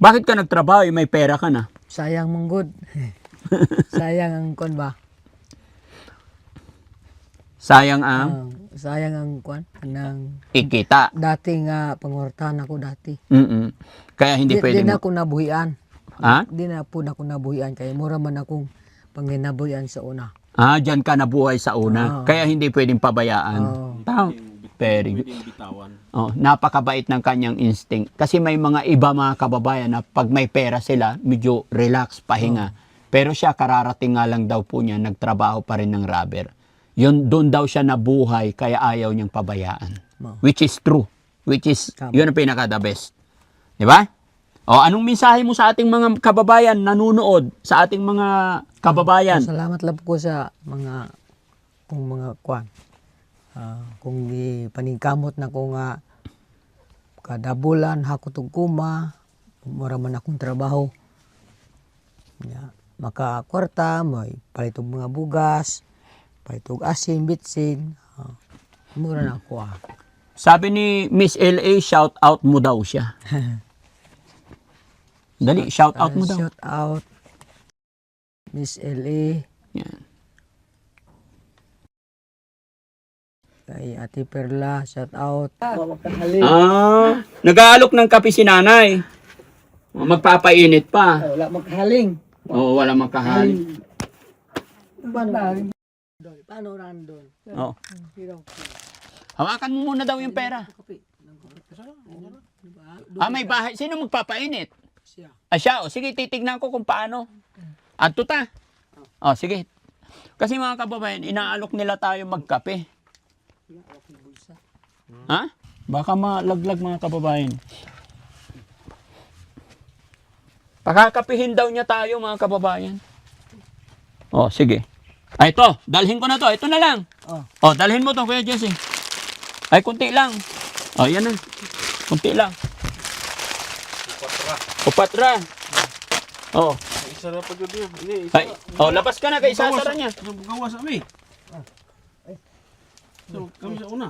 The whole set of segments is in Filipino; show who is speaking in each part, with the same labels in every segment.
Speaker 1: Bakit ka nagtrabaho? May pera ka na.
Speaker 2: Sayang manggod. Sayang ang kon ba?
Speaker 1: Sayang ang
Speaker 2: Sayang ang kon nang
Speaker 1: ikita.
Speaker 2: dati nga pangortahan ako dati.
Speaker 1: Kaya hindi
Speaker 2: Di
Speaker 1: pwedeng...
Speaker 2: na ako nabuhian.
Speaker 1: Ha?
Speaker 2: Di na po na ako nabuhian kaya mura man akong panginabuhian sa una.
Speaker 1: Diyan ka nabuhay sa una. Kaya hindi pwedeng pabayaan. Very good. Napakabait ng kanyang instinct. Kasi may mga iba mga kababayan na pag may pera sila, medyo relax, pahinga. Pero siya, kararating nga lang daw po niya, nagtrabaho pa rin ng rubber. Doon daw siya nabuhay, kaya ayaw niyang pabayaan. Which is true. Which is, yun ang pinaka-the best. Di ba? Anong mensahe mo sa ating mga kababayan, nanunood, sa ating mga kababayan?
Speaker 2: Salamat lang ko sa mga kwan. Kung paningkamot na ko nga kada bulan hakot og kuma, mura man akong trabaho. Maka kwarta, may palit og mga bugas, palit og asin, bitsin. Mura na ako.
Speaker 1: Sabi ni Miss LA, shout out mo daw siya. Dali, shout out mo daw.
Speaker 2: Shout out Miss LA.
Speaker 1: Yan.
Speaker 2: Kay Ate Perla, shout out.
Speaker 1: Nag-aalok ng kape si nanay. Magpapainit pa.
Speaker 2: Wala maghaling.
Speaker 1: Oo, wala magkahaling.
Speaker 2: Paano randol?
Speaker 1: Oo. Hawakan mo muna daw yung pera. May bahay. Sino magpapainit? Siya. Sige, titignan ko kung paano. Ato ta. Sige. Kasi mga kababayan, inaalok nila tayo magkape. Baka malaglag mga kababayan. Pakakapihin daw niya tayo mga kababayan. Sige. Ito, dalhin ko na to. Ito na lang. Dalhin mo to, Kuya Jesse. Kunti lang. Yan na. Kunti lang. Upatra.
Speaker 3: Isa na pag yun.
Speaker 1: Labas ka na kay isasara niya.
Speaker 3: Gawas kami. Kami sa una.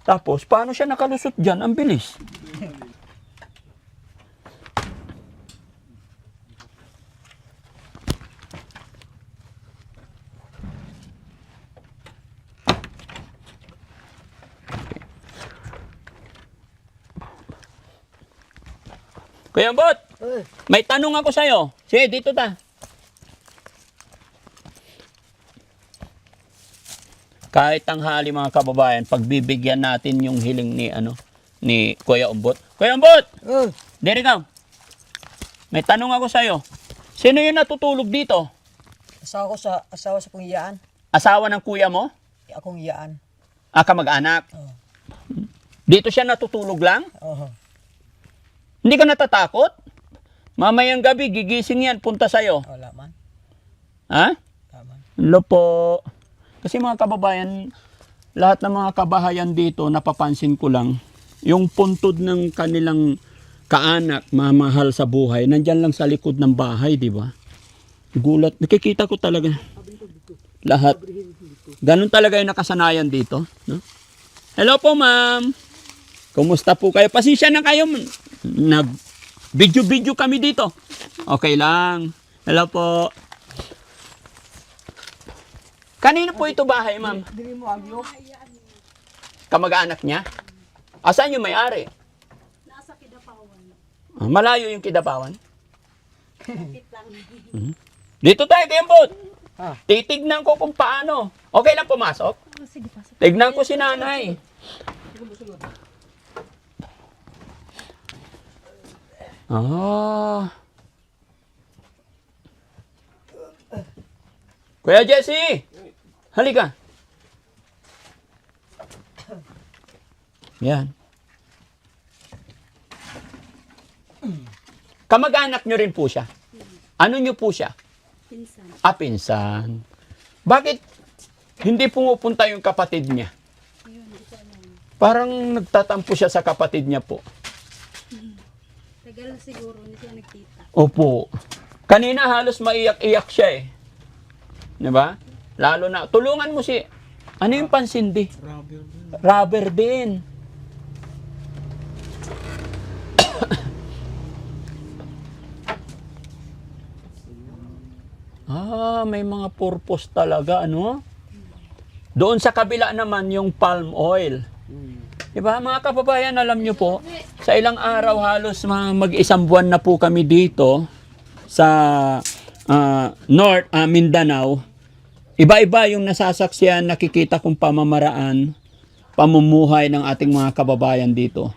Speaker 1: Tapos, paano siya nakalusot dyan? Ang bilis. Kuya Bot, may tanong ako sa'yo. Sige, dito ta. Kahit tanghali mga kababayan, pagbibigyan natin yung hiling ni Kuya Umbot. Kuya Umbot! Dere ka. May tanong ako sa'yo. Sino yung natutulog dito?
Speaker 2: Asawa sa kong iyaan.
Speaker 1: Asawa ng kuya mo?
Speaker 2: Akong iyaan.
Speaker 1: Kamag-anak? Dito siya natutulog lang? Hindi ka natatakot? Mamayang gabi, gigising yan, punta sa'yo.
Speaker 2: Wala man.
Speaker 1: Hello po. Kasi mga kababayan, lahat ng mga kabahayan dito, napapansin ko lang, yung puntod ng kanilang kaanak, mamahal sa buhay, nandyan lang sa likod ng bahay, di ba? Gulat. Nakikita ko talaga. Lahat. Ganun talaga yung nakasanayan dito. No? Hello po, ma'am. Kumusta po kayo? Pasensya na kayo. Nag-video kami dito. Okay lang. Hello po. Kanino po ito bahay, ma'am? Kamag-anak niya? Saan yung may-ari?
Speaker 4: Nasa Kidapawan.
Speaker 1: Malayo yung Kidapawan? Dito tayo, Kembot. Titignan ko kung paano. Okay lang pumasok?
Speaker 4: Sige, pasok.
Speaker 1: Tignan ko si nanay. Kuya Jesse, halika. Yan. Kamag-anak nyo rin po siya. Ano nyo po siya?
Speaker 4: Pinsan.
Speaker 1: Pinsan. Bakit hindi pumupunta yung kapatid niya?
Speaker 4: Yun, hindi ko alam.
Speaker 1: Parang nagtatampo siya sa kapatid niya po.
Speaker 4: Tagal na siguro, hindi sila nagkita.
Speaker 1: Opo. Kanina halos maiyak-iyak siya eh. Diba? Lalo na, tulungan mo si, ano yung pansindi? Rubber din. may mga purpose talaga, ano? Doon sa kabila naman yung palm oil. Diba, mga kababayan, alam nyo po, sa ilang araw halos mag-isang buwan na po kami dito sa Mindanao. Iba-iba yung nasasaksiyan, nakikita kong pamamaraan, pamumuhay ng ating mga kababayan dito.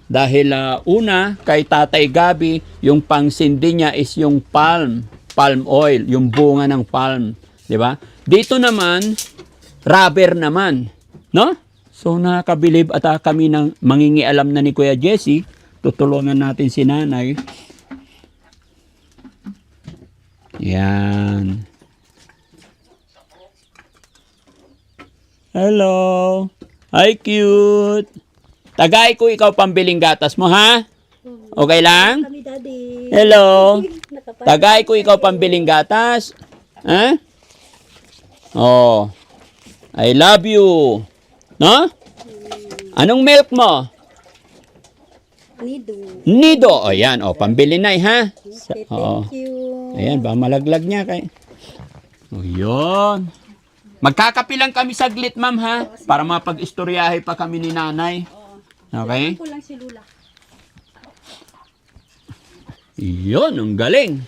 Speaker 1: Dahil una, kay Tatay Gabi, yung pangsindi niya is yung palm oil, yung bunga ng palm. Diba? Dito naman, rubber naman. No? So nakakabilib at kami ng mangingialam na ni Kuya Jesse, tutulungan natin si nanay. Yan. Hello. Hi, cute. Tagay ko ikaw pambiling gatas mo, ha? Okay lang?
Speaker 4: Kami, Daddy.
Speaker 1: Hello.
Speaker 4: Nakapal.
Speaker 1: Tagay ko ikaw pambiling gatas. Ha? Oh. I love you. No? Anong milk mo?
Speaker 4: Nido.
Speaker 1: Nido. O yan. O, pambili na ha.
Speaker 4: Okay,
Speaker 1: Oo.
Speaker 4: thank you.
Speaker 1: Ayan, ba malaglag niya kay. O yun. Magkakapilang kami saglit, ma'am, ha? Para mapag-istoryahe pa kami ni nanay. Okay?
Speaker 4: Ko lang si Lula.
Speaker 1: Yun, ang galing.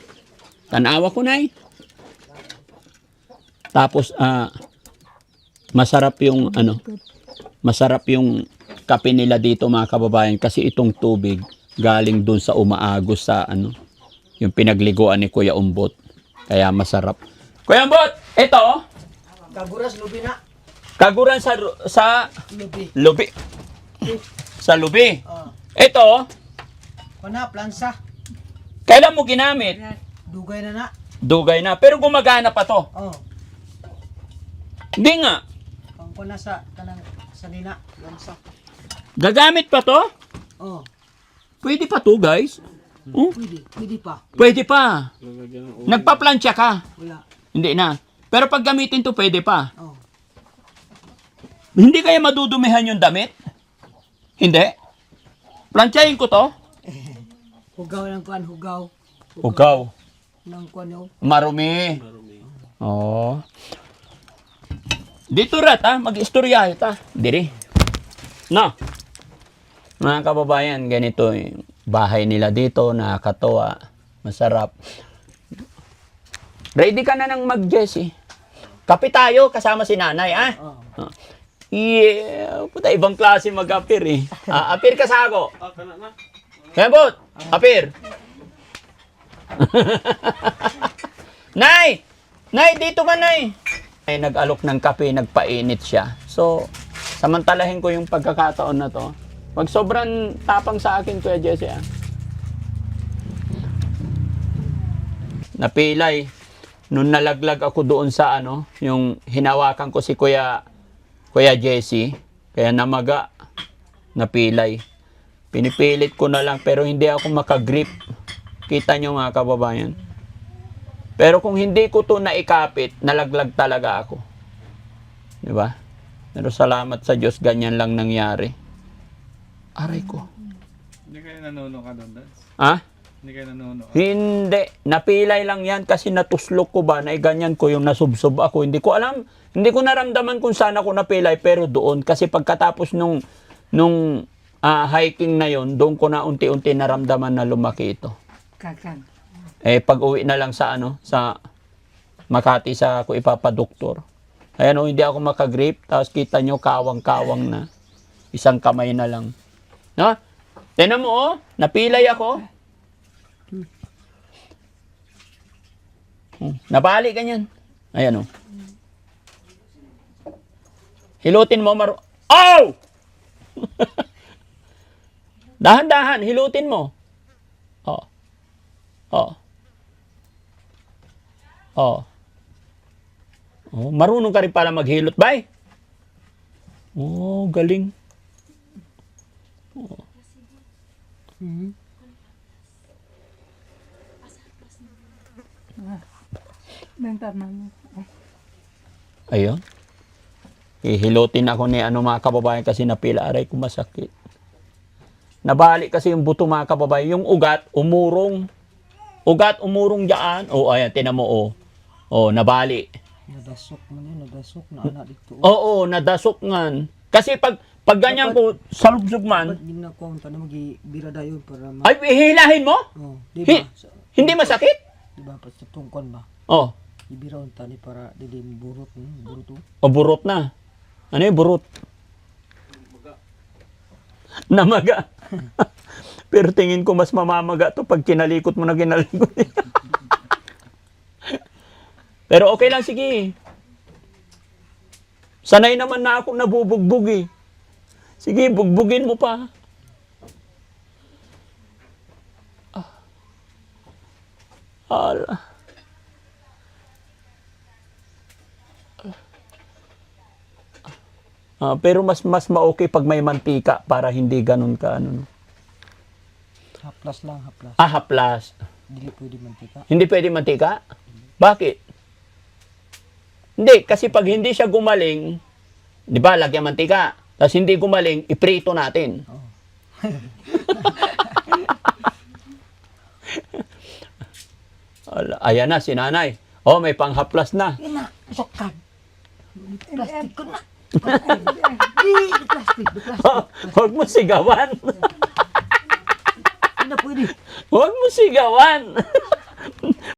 Speaker 1: Tanawa ko, nay. Tapos, masarap yung, masarap yung kape nila dito, mga kababayan, kasi itong tubig galing dun sa umaagos sa, yung pinagliguan ni Kuya Umbot. Kaya masarap. Kuya Umbot, ito,
Speaker 2: Kaguras lubi na.
Speaker 1: kaguran sa
Speaker 2: Lubi.
Speaker 1: lubi. Sa lubi.
Speaker 2: Oh.
Speaker 1: Ito,
Speaker 2: Kuna plansa.
Speaker 1: kailan mo ginamit?
Speaker 2: Dugay na na.
Speaker 1: Dugay na. Pero gumagana pa to.
Speaker 2: Oh.
Speaker 1: Hindi nga.
Speaker 2: Kung kuna sa kanang sa nina plansa.
Speaker 1: Gagamit pa to?
Speaker 2: Oh.
Speaker 1: Pwede pa to, guys. Oh,
Speaker 2: Pwede pa.
Speaker 1: pwede pa.
Speaker 3: Lalagyan ng
Speaker 1: Nagpa-plancha ka.
Speaker 2: Wala.
Speaker 1: Hindi na. Pero pag gamitin to, pwede pa.
Speaker 2: Oh.
Speaker 1: Hindi kaya madudumihan yung damit? Hindi. Planchahin ko to.
Speaker 2: Hugaw ng kuan, hugaw.
Speaker 1: Ugaw.
Speaker 2: Ng kuan yo.
Speaker 1: Marumi. Oo. Dito rat ha, mag-istoryahe ta. Diri. No. Mga kababayan, ganito yung bahay nila dito, nakakatawa, masarap. Ready ka na ng mag-Jesse? Kape tayo, kasama si nanay, ah?
Speaker 2: Oh.
Speaker 1: Yeah, puta, ibang klase mag-appear eh. Appear ka sa ako.
Speaker 3: kana na.
Speaker 1: Kembot, appear. Nay! Nay, dito ka, Nay! Ay, nag-alok ng kape, nagpainit siya. So, samantalahin ko yung pagkakataon na to. Wag sobrang tapang sa akin, Kuya Jesse, ah. Napilay. Nung nalaglag ako doon sa yung hinawakan ko si Kuya Jesse, kaya namaga, napilay. Pinipilit ko na lang pero hindi ako makagrip. Kita nyo mga kababayan. Pero kung hindi ko to naikapit, nalaglag talaga ako. Di ba? Pero salamat sa Diyos, ganyan lang nangyari. Aray ko.
Speaker 3: Hindi kayo nanuno ka doon, Dads?
Speaker 1: Ha?
Speaker 3: Hindi kayo nanuno ka?
Speaker 1: Hindi. Napilay lang yan kasi natuslok ko ba na ganyan ko yung nasubsob ako. Hindi ko alam. Hindi ko naramdaman kung saan ako napilay pero doon. Kasi pagkatapos nung hiking na yon, doon ko na unti-unti naramdaman na lumaki ito.
Speaker 2: Kakang.
Speaker 1: Pag uwi na lang sa sa Makati sa ako ipapadoktor. Ayan hindi ako makagrip. Tapos kita nyo kawang-kawang na. Isang kamay na lang. No? Tignan mo napilay ako. Nabali ganyan. Ayan Hilutin mo Ow! Dahan-dahan, hilutin mo. Oh. Marunong ka rin pala maghilot, bay. Oh, galing. Ayun. Hihilutin ako ni mga kababayan kasi napila aray ko masakit. Nabali kasi yung buto mga kababayan. Yung ugat, umurong. Ugat, umurong dyan. Ayan, tinan mo Oh, nabali.
Speaker 2: Nadasok man yun, nadasok na anak dito.
Speaker 1: Oo, nadasok ngan. Kasi pag ganyan ko, salubsog man,
Speaker 2: Ba't di na ko ang tanong mag-ibira dayon para ma...
Speaker 1: ay, hihilahin mo?
Speaker 2: Oh, di
Speaker 1: Hi-
Speaker 2: ba?
Speaker 1: Hindi masakit?
Speaker 2: Di ba? Pa sa tungkon ba?
Speaker 1: Oh,
Speaker 2: Ibira ang tani para di burot. Burot oh.
Speaker 1: o burot na. Ano yung burot? Namaga. Pero tingin ko mas mamamaga to pag kinalikot mo na kinalikot. Pero okay lang, sige. Sanay naman na ako nabubugbog eh. Sige, bugbugin mo pa. Ala. Pero mas ma-okay pag may mantika para hindi ganun ka ano.
Speaker 2: Haplas lang, haplas.
Speaker 1: Haplas.
Speaker 2: Dili pwede mantika.
Speaker 1: Hindi pwede mantika? Bakit? Hindi, kasi pag hindi siya gumaling, di ba, lagyan mantika. Tapos hindi gumaling, iprito natin.
Speaker 2: Oh.
Speaker 1: Ayan na, si nanay. Oh, may panghaplas na.
Speaker 2: Ina, sokan. Plastic ko na. Plastic.
Speaker 1: Huwag mo sigawan.
Speaker 2: Ina pwede.
Speaker 1: Huwag mo sigawan.